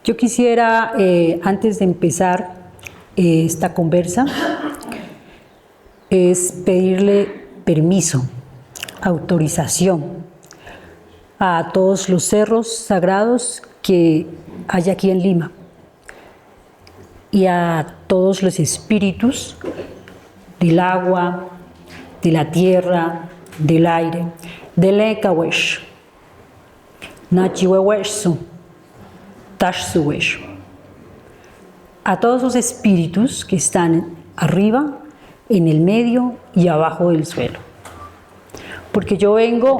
Yo quisiera, antes de empezar esta conversa, es pedirle permiso, autorización a todos los cerros sagrados que hay aquí en Lima y a todos los espíritus del agua, de la tierra, del aire, del Ekawesh, Nachiweweshu, Tashsuwesh, a todos los espíritus que están arriba, en el medio y abajo del suelo. Porque yo vengo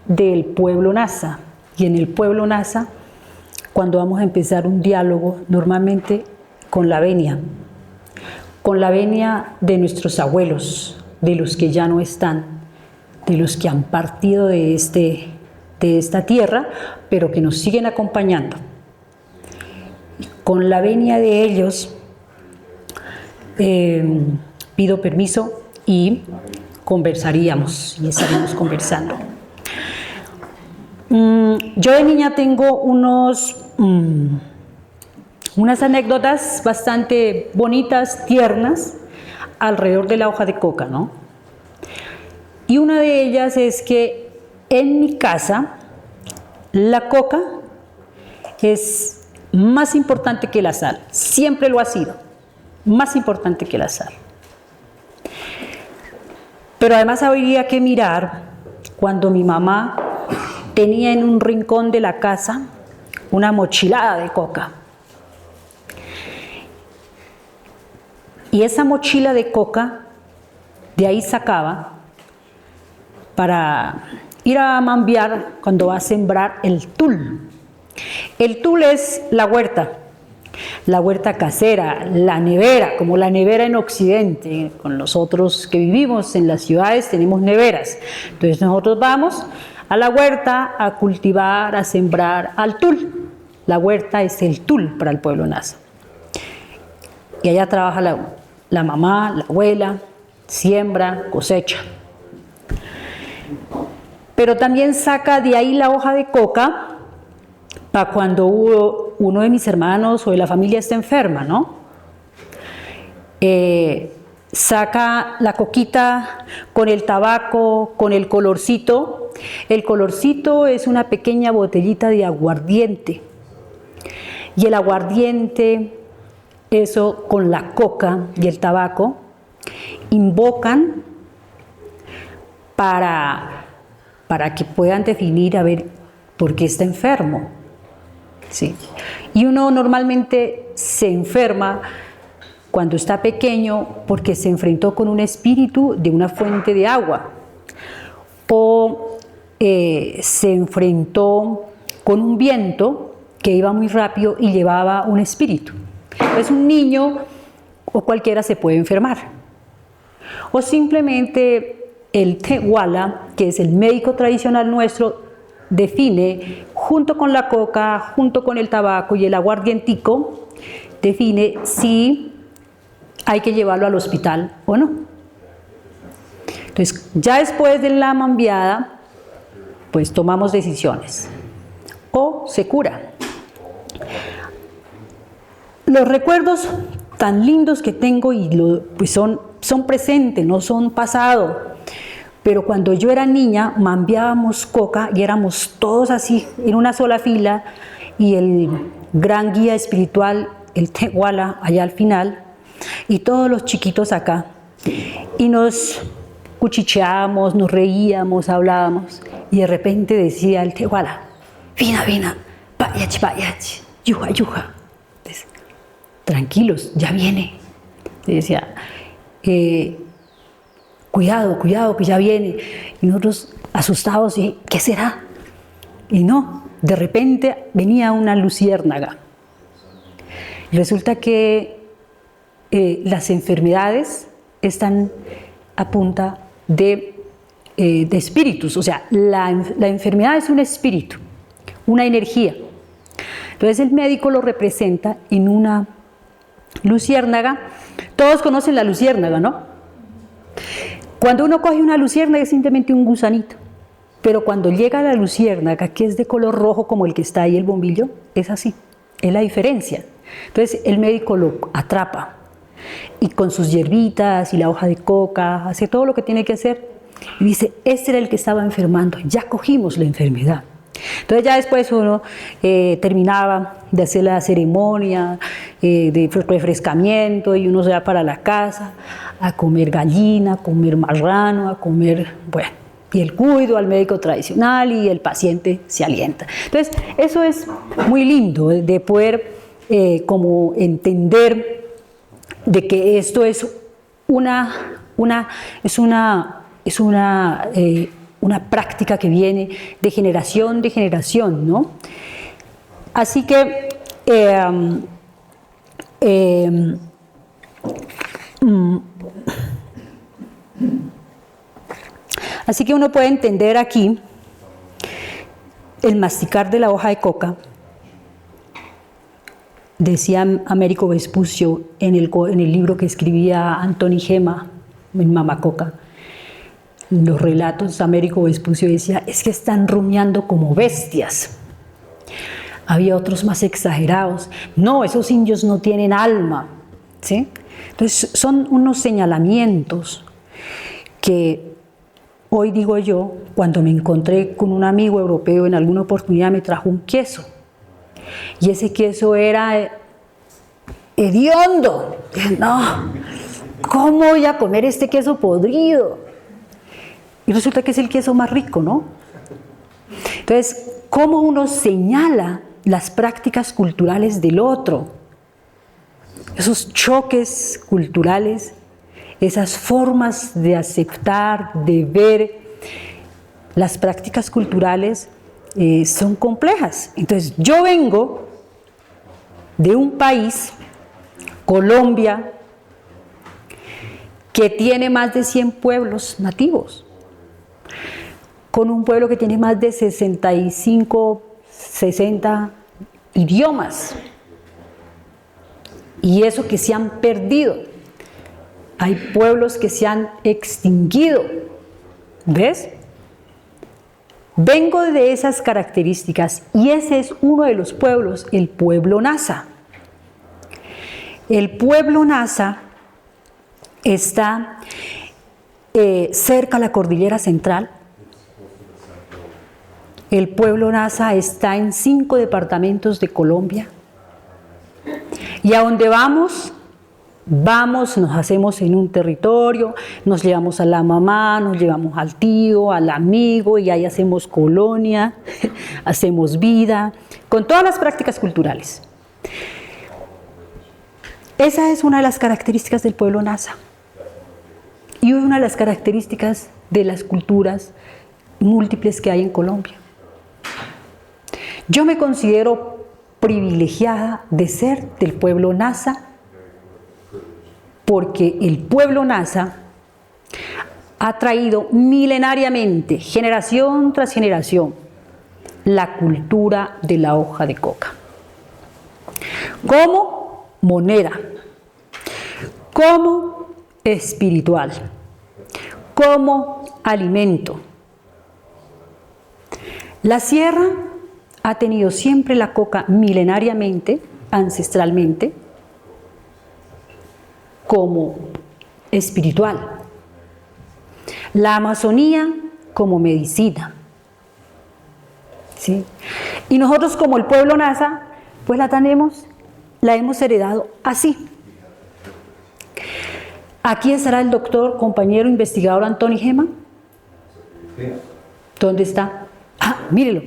del pueblo Nasa, y en el pueblo Nasa, cuando vamos a empezar un diálogo, normalmente con la venia de nuestros abuelos, de los que ya no están, de los que han partido de esta tierra, pero que nos siguen acompañando. Con la venia de ellos, pido permiso y conversaríamos, y estaremos conversando. Yo de niña tengo unas anécdotas bastante bonitas, tiernas, alrededor de la hoja de coca, ¿no? Y una de ellas es que en mi casa la coca es más importante que la sal, siempre lo ha sido, más importante que la sal. Pero además habría que mirar cuando mi mamá tenía en un rincón de la casa una mochilada de coca. Y esa mochila de coca, de ahí sacaba para ir a mambiar cuando va a sembrar el tul. El tul es la huerta casera, la nevera, como la nevera en Occidente. Con nosotros que vivimos en las ciudades tenemos neveras. Entonces nosotros vamos a la huerta a cultivar, a sembrar al tul. La huerta es el tul para el pueblo Nasa. Y allá trabaja la mamá, la abuela, siembra, cosecha. Pero también saca de ahí la hoja de coca para cuando uno de mis hermanos o de la familia está enferma, ¿no? Saca la coquita con el tabaco, con el colorcito. El colorcito es una pequeña botellita de aguardiente. Y el aguardiente, eso con la coca y el tabaco, invocan para que puedan definir a ver por qué está enfermo. Sí. Y uno normalmente se enferma cuando está pequeño porque se enfrentó con un espíritu de una fuente de agua o se enfrentó con un viento que iba muy rápido y llevaba un espíritu. Entonces un niño o cualquiera se puede enfermar. O simplemente el Tehuala, que es el médico tradicional nuestro, define, junto con la coca, junto con el tabaco y el aguardientico, define si hay que llevarlo al hospital o no. Entonces, ya después de la mambiada, pues tomamos decisiones. O se cura. Los recuerdos tan lindos que tengo pues son presentes, no son pasado. Pero cuando yo era niña, mambiábamos coca y éramos todos así, en una sola fila, y el gran guía espiritual, el Tehuala, allá al final, y todos los chiquitos acá. Y nos cuchicheábamos, nos reíamos, hablábamos, y de repente decía el Tehuala, vina, payachi, yuja. Entonces, tranquilos, ya viene. Y decía, cuidado, que ya viene. Y nosotros asustados, y ¿qué será? Y no, de repente venía una luciérnaga. Resulta que las enfermedades están a punta de espíritus. O sea, la enfermedad es un espíritu, una energía. Entonces el médico lo representa en una luciérnaga. Todos conocen la luciérnaga, ¿no? Cuando uno coge una luciérnaga es simplemente un gusanito, pero cuando llega la luciérnaga, que es de color rojo como el que está ahí el bombillo, es así, Es la diferencia. Entonces el médico lo atrapa y con sus hierbitas y la hoja de coca hace todo lo que tiene que hacer y dice, este era el que estaba enfermando, ya cogimos la enfermedad. Entonces ya después uno terminaba de hacer la ceremonia de refrescamiento y uno se va para la casa a comer gallina, a comer marrano, a comer, bueno, y el cuido al médico tradicional y el paciente se alienta. Entonces eso es muy lindo de poder como entender de que esto es una práctica que viene de generación, ¿no? Así que uno puede entender aquí el masticar de la hoja de coca. Decía Américo Vespucio en el libro que escribía Antoni Gema en Mamacoca, los relatos, Américo Vespucio decía, es que están rumiando como bestias. Había otros más exagerados, no, esos indios no tienen alma, ¿sí? Entonces son unos señalamientos que hoy digo yo, cuando me encontré con un amigo europeo en alguna oportunidad me trajo un queso. Y ese queso era hediondo. Dije, no, ¿cómo voy a comer este queso podrido? Y resulta que es el queso más rico, ¿no? Entonces, ¿cómo uno señala las prácticas culturales del otro? Esos choques culturales, esas formas de aceptar, de ver las prácticas culturales son complejas. Entonces, yo vengo de un país, Colombia, que tiene más de 100 pueblos nativos, con un pueblo que tiene más de 65, 60 idiomas, y eso que se han perdido. Hay pueblos que se han extinguido, ¿ves? Vengo de esas características y ese es uno de los pueblos, el pueblo Nasa. El pueblo Nasa está cerca a la cordillera central. El pueblo Nasa está en 5 departamentos de Colombia. Y a donde vamos, nos hacemos en un territorio, nos llevamos a la mamá, nos llevamos al tío, al amigo, y ahí hacemos colonia, hacemos vida, con todas las prácticas culturales. Esa es una de las características del pueblo Nasa. Y una de las características de las culturas múltiples que hay en Colombia. Yo me considero privilegiada de ser del pueblo Nasa, porque el pueblo Nasa ha traído milenariamente, generación tras generación, la cultura de la hoja de coca. Como moneda, como espiritual, como alimento. La sierra ha tenido siempre la coca milenariamente, ancestralmente, como espiritual. La Amazonía como medicina. ¿Sí? Y nosotros como el pueblo Nasa, pues la hemos heredado así. Aquí estará el doctor, compañero investigador Antoni Gema. ¿Dónde está? Ah, mírelo.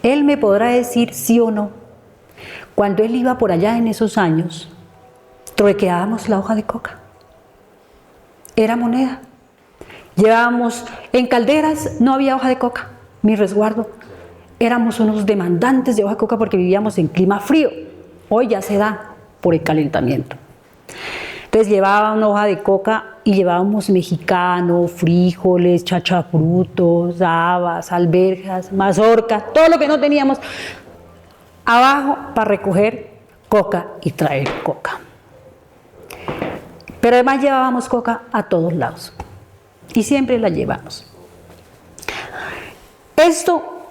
Él me podrá decir sí o no. Cuando él iba por allá en esos años, truequeábamos la hoja de coca. Era moneda. Llevábamos en calderas, no había hoja de coca, mi resguardo. Éramos unos demandantes de hoja de coca porque vivíamos en clima frío. Hoy ya se da por el calentamiento. Entonces llevaban una hoja de coca y llevábamos mexicano, frijoles, chachafrutos, habas, alberjas, mazorca, todo lo que no teníamos abajo para recoger coca y traer coca. Pero además llevábamos coca a todos lados y siempre la llevamos. Esto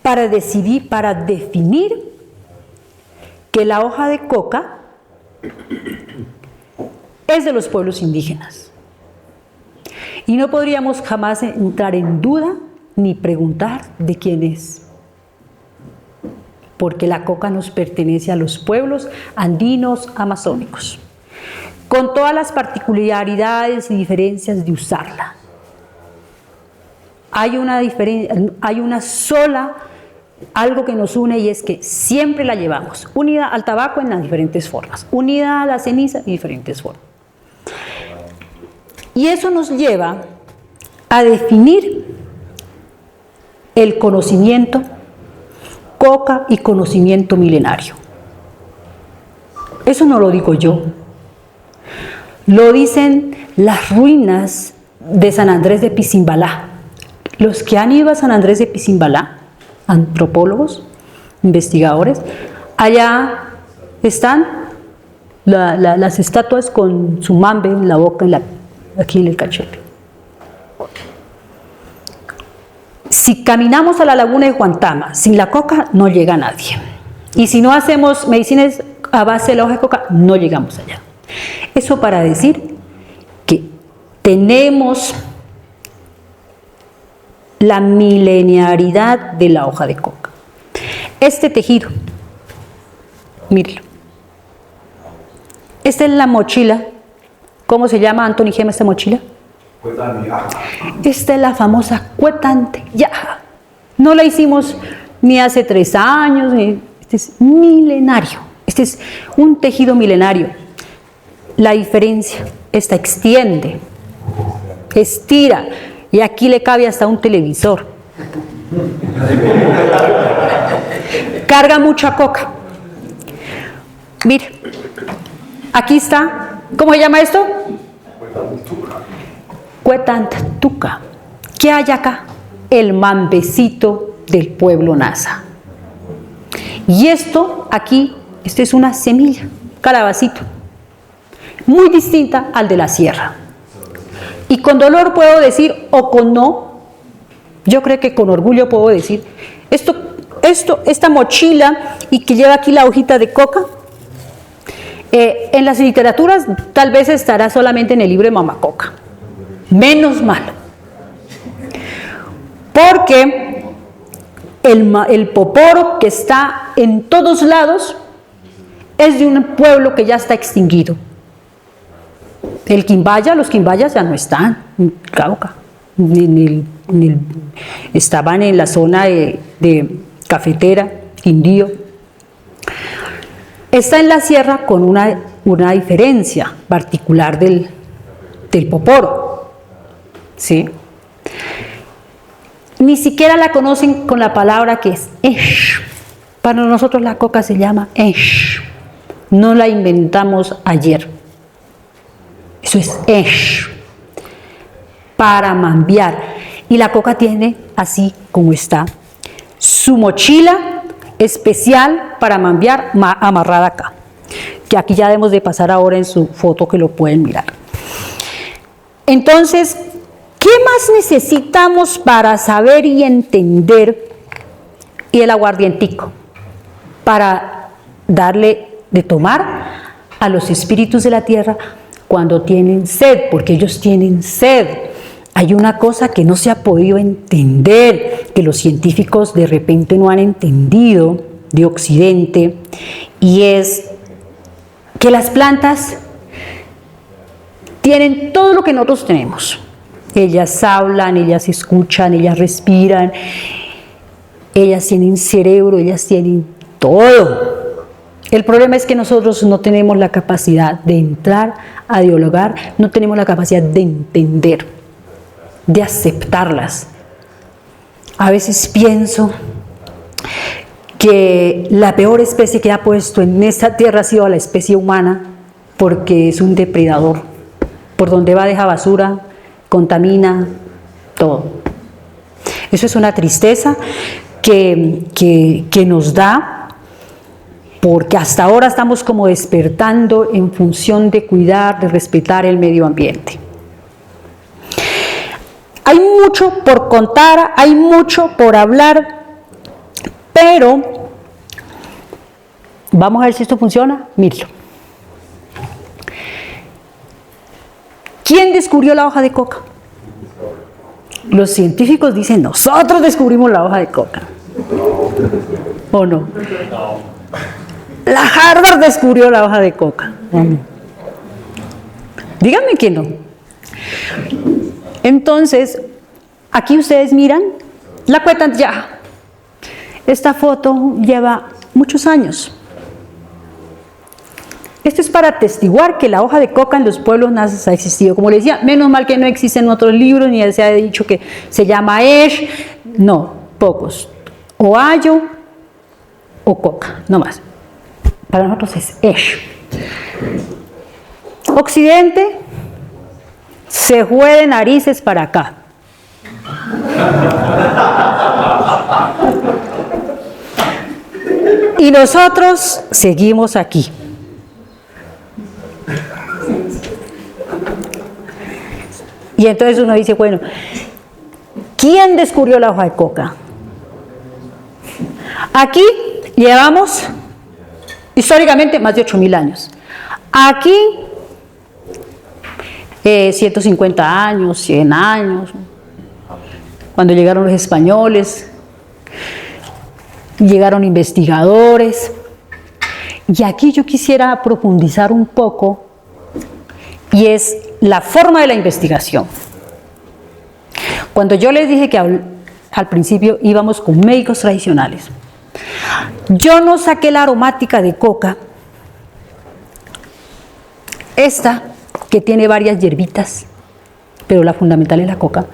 para definir que la hoja de coca es de los pueblos indígenas. Y no podríamos jamás entrar en duda ni preguntar de quién es. Porque la coca nos pertenece a los pueblos andinos amazónicos, con todas las particularidades y diferencias de usarla. Hay una sola, algo que nos une, y es que siempre la llevamos, unida al tabaco en las diferentes formas, unida a la ceniza en diferentes formas. Y eso nos lleva a definir el conocimiento, coca y conocimiento milenario. Eso no lo digo yo, lo dicen las ruinas de San Andrés de Pisimbalá. Los que han ido a San Andrés de Pisimbalá, antropólogos, investigadores, allá están las estatuas con su mambe en la boca, aquí en el cachete. Si caminamos a la laguna de Guantama sin la coca, no llega nadie. Y si no hacemos medicinas a base de la hoja de coca, no llegamos allá. Eso para decir que tenemos la milenialidad de la hoja de coca. Este tejido, mírenlo. Esta es la mochila. ¿Cómo se llama, Anthony Gema, esta mochila? Esta es la famosa cuetante yaja. No la hicimos ni hace 3 años. Este es milenario. Este es un tejido milenario. La diferencia, esta extiende, estira, y aquí le cabe hasta un televisor. Carga mucha coca. Mire, aquí está. ¿Cómo se llama esto? Cuetantuca. ¿Qué hay acá? El mambecito del pueblo Nasa. Y esto aquí, esto es una semilla, calabacito, muy distinta al de la sierra. Y con dolor puedo decir, o con no, yo creo que con orgullo puedo decir, esta mochila y que lleva aquí la hojita de coca, en las literaturas tal vez estará solamente en el libro de Mamá Coca. Menos mal. Porque el poporo que está en todos lados es de un pueblo que ya está extinguido. El quimbaya, los quimbayas ya no están en Cauca. Estaban en la zona de cafetera, Quindío. Está en la sierra con una diferencia particular del poporo, ¿sí? Ni siquiera la conocen con la palabra que es esh. Para nosotros la coca se llama esh. No la inventamos ayer. Eso es esh. Para mambiar. Y la coca tiene, así como está, su mochila especial para mambiar amarrada acá, que aquí ya debemos de pasar ahora en su foto, que lo pueden mirar. Entonces, ¿qué más necesitamos para saber y entender? Y el aguardientico, para darle de tomar a los espíritus de la tierra cuando tienen sed, porque ellos tienen sed. Hay una cosa que no se ha podido entender, que los científicos de repente no han entendido de Occidente, y es que las plantas tienen todo lo que nosotros tenemos. Ellas hablan, ellas escuchan, ellas respiran, ellas tienen cerebro, ellas tienen todo. El problema es que nosotros no tenemos la capacidad de entrar a dialogar, no tenemos la capacidad de entender, de aceptarlas. A veces pienso que la peor especie que ha puesto en esta tierra ha sido la especie humana, porque es un depredador. Por donde va deja basura, contamina todo. Eso es una tristeza que nos da, porque hasta ahora estamos como despertando en función de cuidar, de respetar el medio ambiente. Hay mucho por contar, hay mucho por hablar, pero Vamos a ver si esto funciona. Mírenlo. ¿Quién descubrió la hoja de coca? Los científicos dicen, nosotros descubrimos la hoja de coca. ¿O no? La Harvard descubrió la hoja de coca. Díganme que no. Entonces, aquí ustedes miran la cuetan ya. Esta foto lleva muchos años. Esto es para atestiguar que la hoja de coca en los pueblos nazis ha existido. Como les decía, menos mal que no existen otros libros, ni se ha dicho que se llama Esh. No, pocos. O Ayo o coca, no más. Para nosotros es Esh. Occidente se fue de narices para acá. Y nosotros seguimos aquí. Y entonces uno dice, bueno, ¿quién descubrió la hoja de coca? Aquí llevamos históricamente más de 8.000 años. Aquí 150 años, 100 años, cuando llegaron los españoles, llegaron investigadores. Y aquí yo quisiera profundizar un poco, y es la forma de la investigación. Cuando yo les dije que al principio íbamos con médicos tradicionales, yo no saqué la aromática de coca, esta que tiene varias hierbitas, pero la fundamental es la coca,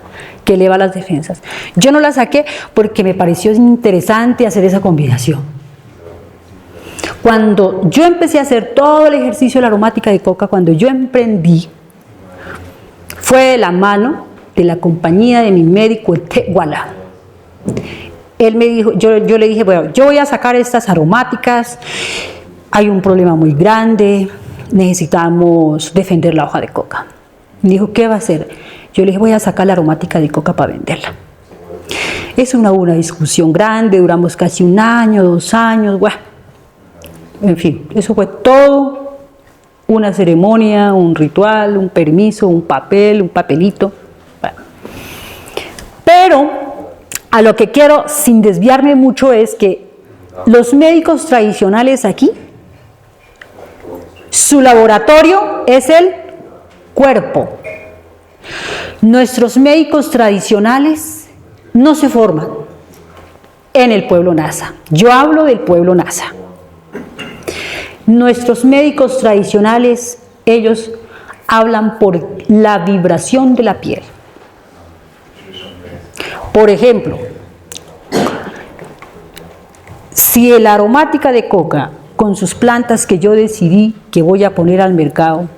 que eleva las defensas. Yo no la saqué porque me pareció interesante hacer esa combinación. Cuando yo empecé a hacer todo el ejercicio de la aromática de coca, cuando yo emprendí, fue de la mano de la compañía de mi médico, el Tehuala. Él me dijo, yo le dije, bueno, yo voy a sacar estas aromáticas, hay un problema muy grande, necesitamos defender la hoja de coca. Me dijo, ¿qué va a hacer? Yo le dije, voy a sacar la aromática de coca para venderla. Es una discusión grande, duramos casi 1 año, 2 años, bueno. En fin, eso fue todo una ceremonia, un ritual, un permiso, un papel, un papelito. Bueno. Pero a lo que quiero, sin desviarme mucho, es que los médicos tradicionales aquí, su laboratorio es el cuerpo. Nuestros médicos tradicionales no se forman en el pueblo Nasa. Yo hablo del pueblo Nasa. Nuestros médicos tradicionales, ellos hablan por la vibración de la piel. Por ejemplo, si la aromática de coca, con sus plantas que yo decidí que voy a poner al mercado,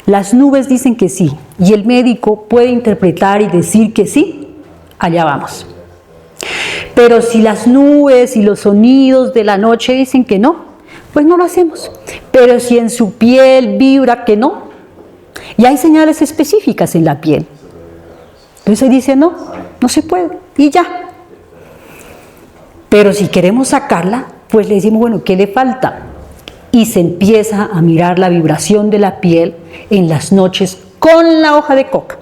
las nubes dicen que sí, y el médico puede interpretar y decir que sí, allá vamos. Pero si las nubes y los sonidos de la noche dicen que no, pues no lo hacemos. Pero si en su piel vibra que no, y hay señales específicas en la piel, entonces ahí dice no, no se puede, y ya. Pero si queremos sacarla, pues le decimos, bueno, ¿qué le falta? Y se empieza a mirar la vibración de la piel en las noches con la hoja de coca.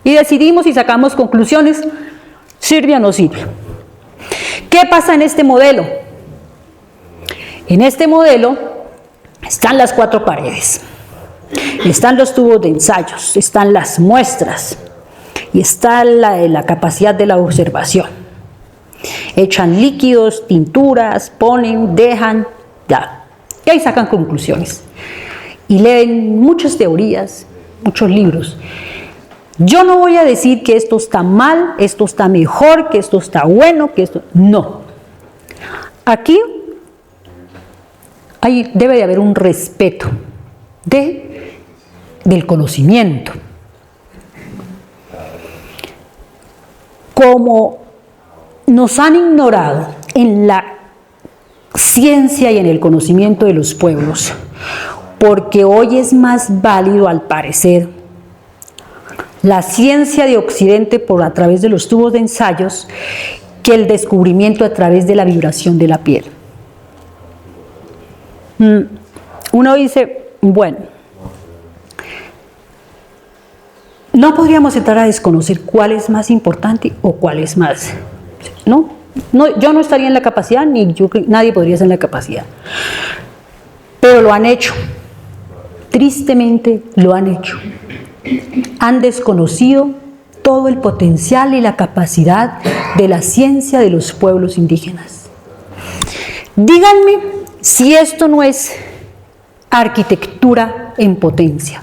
Y decidimos y sacamos conclusiones, ¿sirve o no sirve? ¿Qué pasa en este modelo? En este modelo están las 4 paredes, están los tubos de ensayos, están las muestras y está la capacidad de la observación. Echan líquidos, tinturas, ponen, dejan, ya. Y ahí sacan conclusiones. Y leen muchas teorías, muchos libros. Yo no voy a decir que esto está mal, esto está mejor, que esto está bueno, que esto... No. Aquí debe de haber un respeto del conocimiento. Como nos han ignorado en la ciencia y en el conocimiento de los pueblos, porque hoy es más válido, al parecer, la ciencia de Occidente a través de los tubos de ensayos que el descubrimiento a través de la vibración de la piel. uno dice, bueno, no podríamos entrar a desconocer cuál es más importante o cuál es más, ¿no? Yo no estaría en la capacidad, ni nadie podría estar en la capacidad, pero lo han hecho, tristemente lo han hecho, han desconocido todo el potencial y la capacidad de la ciencia de los pueblos indígenas. Díganme si esto no es arquitectura en potencia.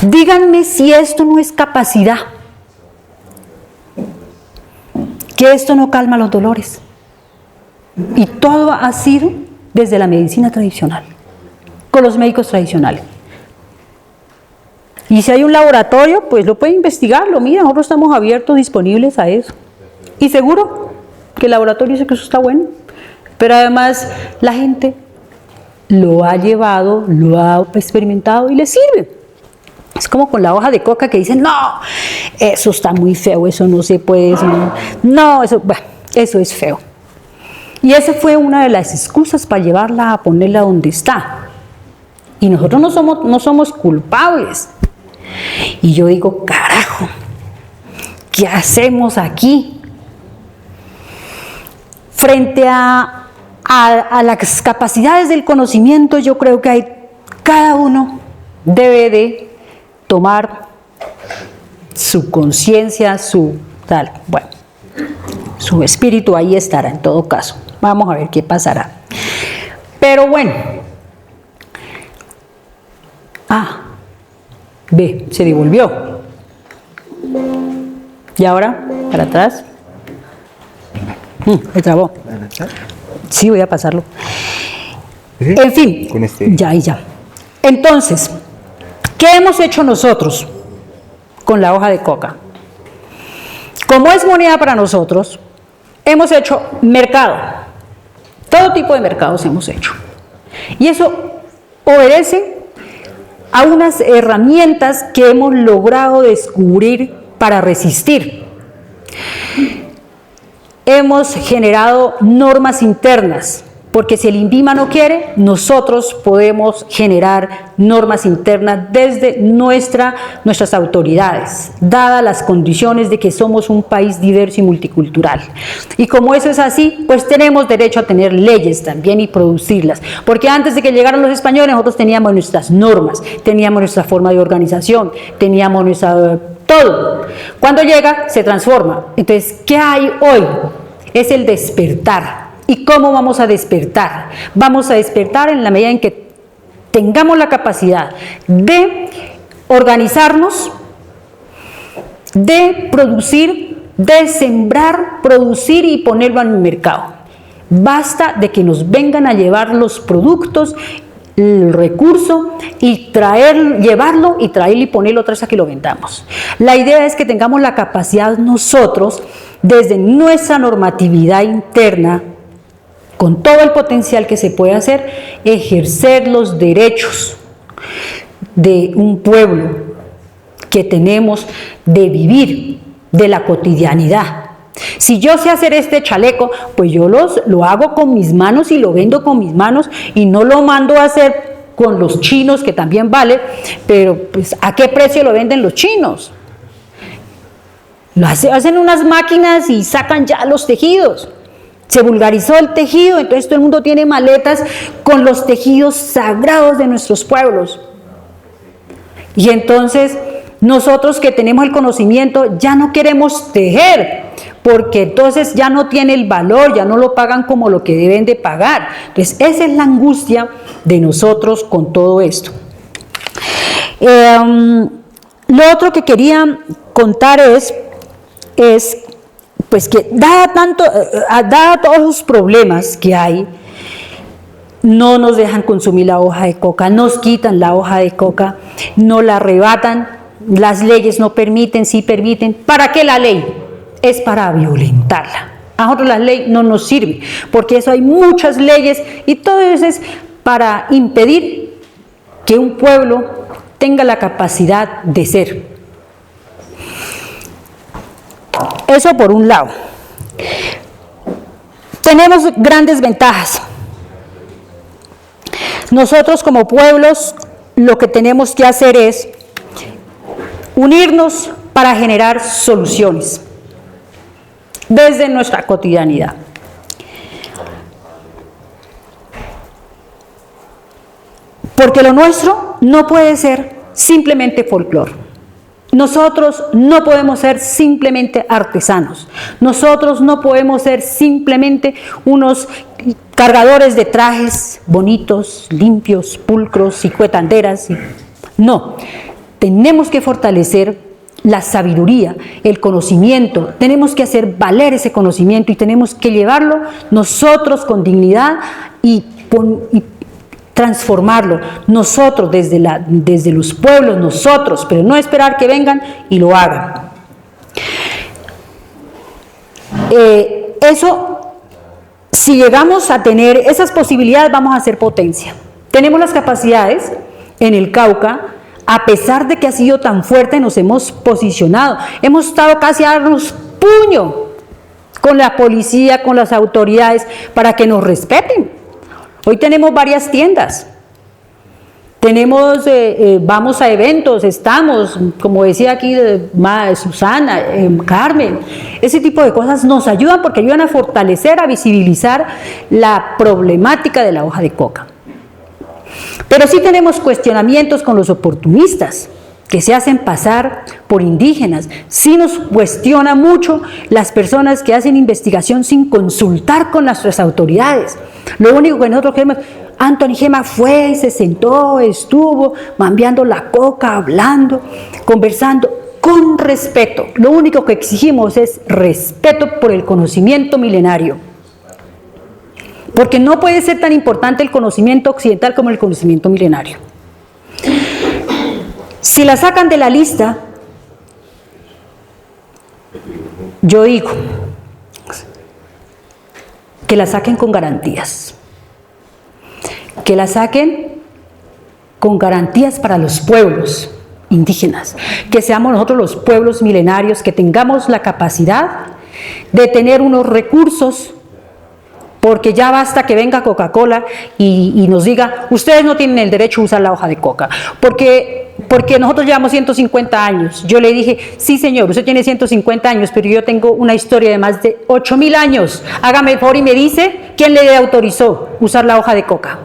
Díganme si esto no es capacidad, que esto no calma los dolores. Y todo ha sido desde la medicina tradicional, con los médicos tradicionales. Y si hay un laboratorio, pues lo puede investigar, lo mira, nosotros estamos abiertos, disponibles a eso. Y seguro que el laboratorio dice que eso está bueno, pero además la gente lo ha llevado, lo ha experimentado y le sirve. Es como con la hoja de coca que dicen, no, eso está muy feo, eso no se puede, eso es feo. Y esa fue una de las excusas para llevarla a ponerla donde está. Y nosotros no somos culpables. Y yo digo, carajo, ¿qué hacemos aquí? Frente a las capacidades del conocimiento, yo creo que cada uno debe de tomar su conciencia, su espíritu, ahí estará en todo caso. Vamos a ver qué pasará. Pero bueno, ve, se devolvió. Y ahora, para atrás. Me trabó. Sí, voy a pasarlo. En fin, ya. Entonces, ¿qué hemos hecho nosotros con la hoja de coca? Como es moneda para nosotros, hemos hecho mercado. Todo tipo de mercados hemos hecho. Y eso obedece a unas herramientas que hemos logrado descubrir para resistir. Hemos generado normas internas, porque si el INVIMA no quiere, nosotros podemos generar normas internas desde nuestras autoridades, dadas las condiciones de que somos un país diverso y multicultural. Y como eso es así, pues tenemos derecho a tener leyes también y producirlas, porque antes de que llegaran los españoles nosotros teníamos nuestras normas, teníamos nuestra forma de organización, teníamos todo. Cuando llega, se transforma. Entonces, ¿qué hay hoy? Es el despertar. ¿Y cómo vamos a despertar? Vamos a despertar en la medida en que tengamos la capacidad de organizarnos, de producir, de sembrar, producir y ponerlo en el mercado. Basta de que nos vengan a llevar los productos, el recurso y llevarlo y traerlo y ponerlo otra vez a que lo vendamos. La idea es que tengamos la capacidad nosotros, desde nuestra normatividad interna, con todo el potencial que se puede hacer, ejercer los derechos de un pueblo que tenemos de vivir, de la cotidianidad. Si yo sé hacer este chaleco, pues yo lo hago con mis manos y lo vendo con mis manos y no lo mando a hacer con los chinos, que también vale, pero pues ¿a qué precio lo venden los chinos? Lo hacen unas máquinas y sacan ya los tejidos. Se vulgarizó el tejido, entonces todo el mundo tiene maletas con los tejidos sagrados de nuestros pueblos. Y entonces nosotros que tenemos el conocimiento ya no queremos tejer, porque entonces ya no tiene el valor, ya no lo pagan como lo que deben de pagar. Entonces esa es la angustia de nosotros con todo esto. Lo otro que quería contar es pues que dada todos los problemas que hay, no nos dejan consumir la hoja de coca, nos quitan la hoja de coca, no la arrebatan, las leyes no permiten, sí permiten. ¿Para qué la ley? Es para violentarla. A nosotros la ley no nos sirve, porque eso hay muchas leyes y todo eso es para impedir que un pueblo tenga la capacidad de ser. Eso por un lado. Tenemos grandes ventajas. nosotros como pueblos lo que tenemos que hacer es unirnos para generar soluciones desde nuestra cotidianidad. Porque lo nuestro no puede ser simplemente folclore. Nosotros no podemos ser simplemente artesanos. Nosotros no podemos ser simplemente unos cargadores de trajes bonitos, limpios, pulcros y cuetanderas. No, tenemos que fortalecer la sabiduría, el conocimiento. Tenemos que hacer valer ese conocimiento y tenemos que llevarlo nosotros con dignidad y transformarlo nosotros desde los pueblos, nosotros, pero no esperar que vengan y lo hagan. Si llegamos a tener esas posibilidades, vamos a ser potencia. Tenemos las capacidades en el Cauca, a pesar de que ha sido tan fuerte, nos hemos posicionado. Hemos estado casi a darnos puño con la policía, con las autoridades, para que nos respeten. Hoy tenemos varias tiendas, vamos a eventos, estamos, como decía aquí Susana, Carmen, ese tipo de cosas nos ayudan porque ayudan a fortalecer, a visibilizar la problemática de la hoja de coca. Pero sí tenemos cuestionamientos con los oportunistas, que se hacen pasar por indígenas. Sí nos cuestiona mucho las personas que hacen investigación sin consultar con nuestras autoridades. Lo único que nosotros queremos, Anthony Gema fue, se sentó, estuvo mambeando la coca, hablando, conversando, con respeto. Lo único que exigimos es respeto por el conocimiento milenario. Porque no puede ser tan importante el conocimiento occidental como el conocimiento milenario. Si la sacan de la lista, yo digo que la saquen con garantías. Que la saquen con garantías para los pueblos indígenas. Que seamos nosotros los pueblos milenarios, que tengamos la capacidad de tener unos recursos, porque ya basta que venga Coca-Cola y nos diga, ustedes no tienen el derecho a usar la hoja de coca, porque nosotros llevamos 150 años. Yo le dije, sí señor, usted tiene 150 años, pero yo tengo una historia de más de 8.000 años. Hágame el favor y me dice, ¿quién le autorizó usar la hoja de coca?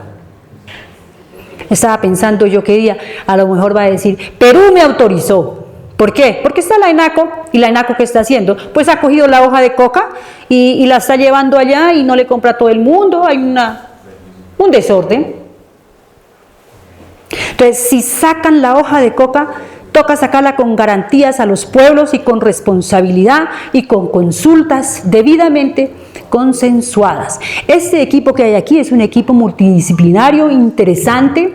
Estaba pensando yo qué día, a lo mejor va a decir, Perú me autorizó. ¿Por qué? Porque está la ENACO, y la ENACO ¿qué está haciendo? Pues ha cogido la hoja de coca y la está llevando allá y no le compra a todo el mundo, hay un desorden. Entonces, si sacan la hoja de coca, toca sacarla con garantías a los pueblos y con responsabilidad y con consultas debidamente consensuadas. Este equipo que hay aquí es un equipo multidisciplinario, interesante,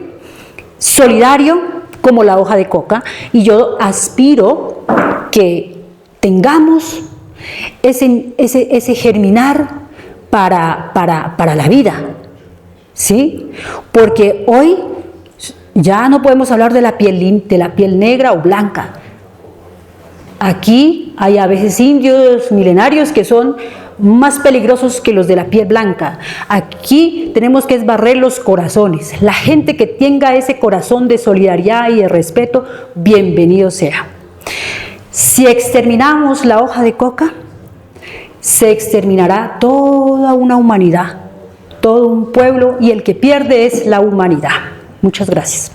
solidario, como la hoja de coca, y yo aspiro que tengamos ese germinar para la vida, ¿sí? Porque hoy ya no podemos hablar de la piel negra o blanca. Aquí hay a veces indios milenarios que son más peligrosos que los de la piel blanca. Aquí tenemos que esbarrer los corazones. La gente que tenga ese corazón de solidaridad y de respeto, bienvenido sea. Si exterminamos la hoja de coca, se exterminará toda una humanidad, todo un pueblo, y el que pierde es la humanidad. Muchas gracias.